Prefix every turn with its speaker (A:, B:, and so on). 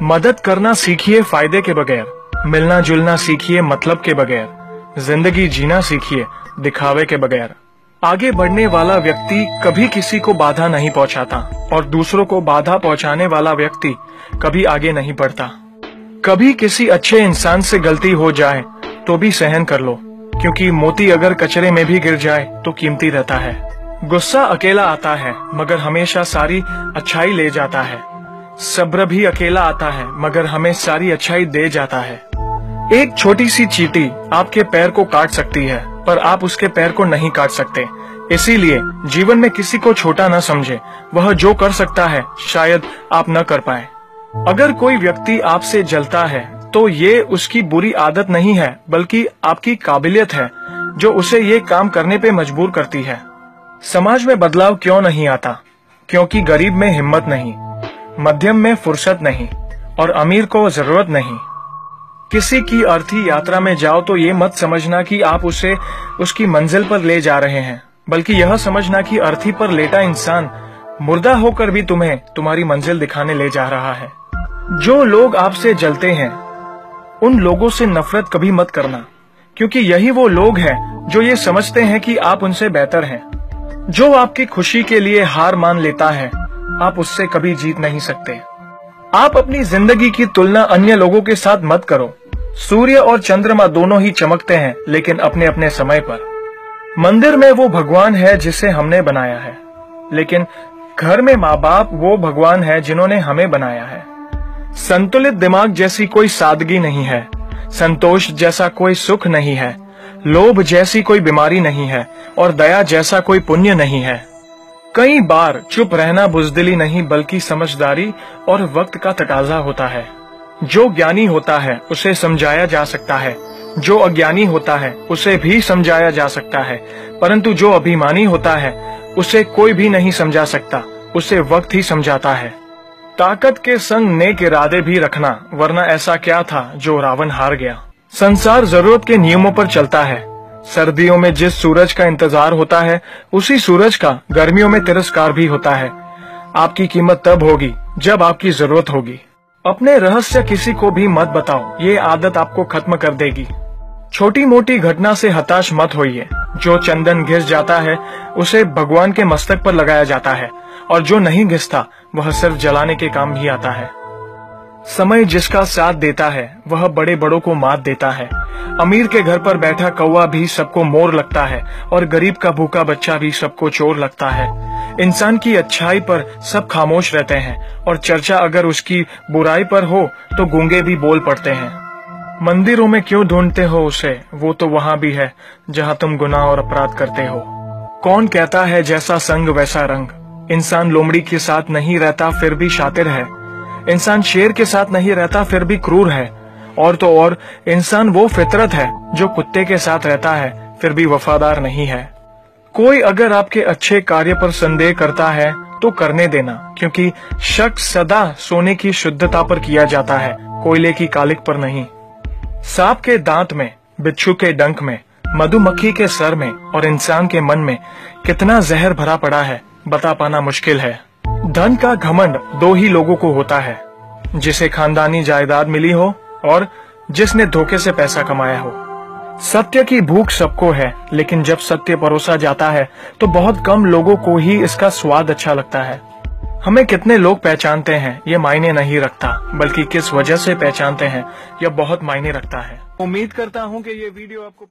A: मदद करना सीखिए फायदे के बगैर, मिलना जुलना सीखिए मतलब के बगैर, जिंदगी जीना सीखिए दिखावे के बगैर। आगे बढ़ने वाला व्यक्ति कभी किसी को बाधा नहीं पहुंचाता और दूसरों को बाधा पहुंचाने वाला व्यक्ति कभी आगे नहीं बढ़ता। कभी किसी अच्छे इंसान से गलती हो जाए तो भी सहन कर लो, क्योंकि मोती अगर कचरे में भी गिर जाए तो कीमती रहता है। गुस्सा अकेला आता है मगर हमेशा सारी अच्छाई ले जाता है। सब्र भी अकेला आता है मगर हमें सारी अच्छाई दे जाता है। एक छोटी सी चींटी आपके पैर को काट सकती है पर आप उसके पैर को नहीं काट सकते। इसीलिए जीवन में किसी को छोटा न समझे। वह जो कर सकता है शायद आप न कर पाए। अगर कोई व्यक्ति आपसे जलता है तो ये उसकी बुरी आदत नहीं है बल्कि आपकी काबिलियत है जो उसे ये काम करने पे मजबूर करती है। समाज में बदलाव क्यों नहीं आता? क्योंकि गरीब में हिम्मत नहीं, मध्यम में फुर्सत नहीं और अमीर को जरूरत नहीं। किसी की अर्थी यात्रा में जाओ तो ये मत समझना कि आप उसे उसकी मंजिल पर ले जा रहे हैं, बल्कि यह समझना कि अर्थी पर लेटा इंसान मुर्दा होकर भी तुम्हें तुम्हारी मंजिल दिखाने ले जा रहा है। जो लोग आपसे जलते हैं उन लोगों से नफरत कभी मत करना, क्योंकि यही वो लोग हैं जो ये समझते हैं कि आप उनसे बेहतर हैं। जो आपकी खुशी के लिए हार मान लेता है आप उससे कभी जीत नहीं सकते। आप अपनी जिंदगी की तुलना अन्य लोगों के साथ मत करो। सूर्य और चंद्रमा दोनों ही चमकते हैं लेकिन अपने अपने समय पर। मंदिर में वो भगवान है जिसे हमने बनाया है, लेकिन घर में माँ बाप वो भगवान है जिन्होंने हमें बनाया है। संतुलित दिमाग जैसी कोई सादगी नहीं है, संतोष जैसा कोई सुख नहीं है, लोभ जैसी कोई बीमारी नहीं है और दया जैसा कोई पुण्य नहीं है। कई बार चुप रहना बुजदिली नहीं बल्कि समझदारी और वक्त का तकाजा होता है। जो ज्ञानी होता है उसे समझाया जा सकता है, जो अज्ञानी होता है उसे भी समझाया जा सकता है, परंतु जो अभिमानी होता है उसे कोई भी नहीं समझा सकता, उसे वक्त ही समझाता है। ताकत के संग नेक इरादे भी रखना, वरना ऐसा क्या था जो रावण हार गया। संसार जरूरत के नियमों पर चलता है। सर्दियों में जिस सूरज का इंतजार होता है उसी सूरज का गर्मियों में तिरस्कार भी होता है। आपकी कीमत तब होगी जब आपकी जरूरत होगी। अपने रहस्य किसी को भी मत बताओ, ये आदत आपको खत्म कर देगी। छोटी मोटी घटना से हताश मत होइए। जो चंदन घिस जाता है उसे भगवान के मस्तक पर लगाया जाता है और जो नहीं घिसता वह सिर्फ जलाने के काम भी आता है। समय जिसका साथ देता है वह बड़े बड़ों को मात देता है। अमीर के घर पर बैठा कौवा भी सबको मोर लगता है और गरीब का भूखा बच्चा भी सबको चोर लगता है। इंसान की अच्छाई पर सब खामोश रहते हैं और चर्चा अगर उसकी बुराई पर हो तो गूंगे भी बोल पड़ते हैं। मंदिरों में क्यों ढूंढते हो उसे, वो तो वहां भी है जहां तुम गुनाह और अपराध करते हो। कौन कहता है जैसा संग वैसा रंग। इंसान लोमड़ी के साथ नहीं रहता फिर भी शातिर है। इंसान शेर के साथ नहीं रहता फिर भी क्रूर है। और तो और इंसान वो फितरत है जो कुत्ते के साथ रहता है फिर भी वफादार नहीं है। कोई अगर आपके अच्छे कार्य पर संदेह करता है तो करने देना, क्योंकि शक सदा सोने की शुद्धता पर किया जाता है, कोयले की कालिक पर नहीं। सांप के दांत में, बिच्छू के डंक में, मधुमक्खी के सर में और इंसान के मन में कितना जहर भरा पड़ा है बता पाना मुश्किल है। धन का घमंड दो ही लोगों को होता है, जिसे खानदानी जायदाद मिली हो और जिसने धोखे से पैसा कमाया हो। सत्य की भूख सबको है, लेकिन जब सत्य परोसा जाता है तो बहुत कम लोगों को ही इसका स्वाद अच्छा लगता है। हमें कितने लोग पहचानते हैं ये मायने नहीं रखता, बल्कि किस वजह से पहचानते हैं यह बहुत मायने रखता है। उम्मीद करता हूँ कि ये वीडियो आपको